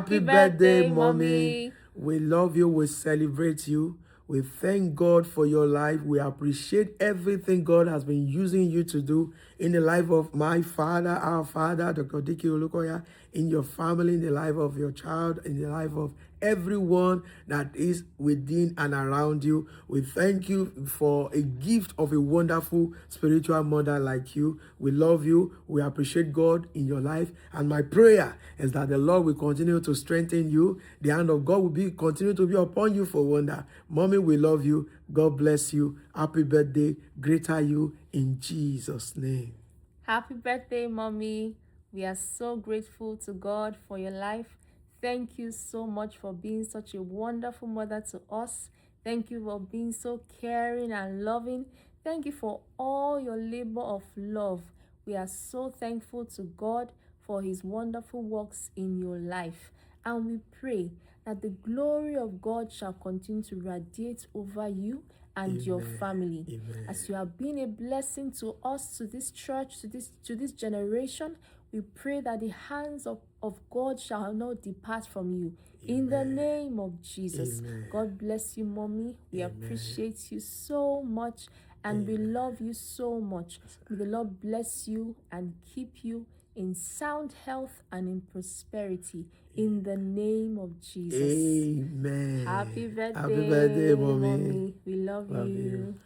Happy birthday, mommy. We love you. We celebrate you. We thank God for your life. We appreciate everything God has been using you to do in the life of my father, our father, Dr. Dike Olukoya, in your family, in the life of your child, in the life of everyone that is within and around you. We thank you for a gift of a wonderful spiritual mother like you. We love you. We appreciate God in your life. And my prayer is that the Lord will continue to strengthen you. The hand of God will continue to be upon you for wonder. Mommy, we love you. God bless you. Happy birthday. Greater you in Jesus' name. Happy birthday, mommy. We are so grateful to God for your life. Thank you so much for being such a wonderful mother to us. Thank you for being so caring and loving. Thank you for all your labor of love. We are so thankful to God for his wonderful works in your life. And we pray that the glory of God shall continue to radiate over you and your family. Amen. As you have been a blessing to us, to this church, to this generation, we pray that the hands of God shall not depart from you. Amen. In the name of Jesus. Amen. God bless you, mommy. We Amen. appreciate you so much and we love you so much. May the Lord bless you and keep you in sound health and in prosperity. In the name of Jesus. Amen. Happy birthday, Happy birthday, mommy. We love you.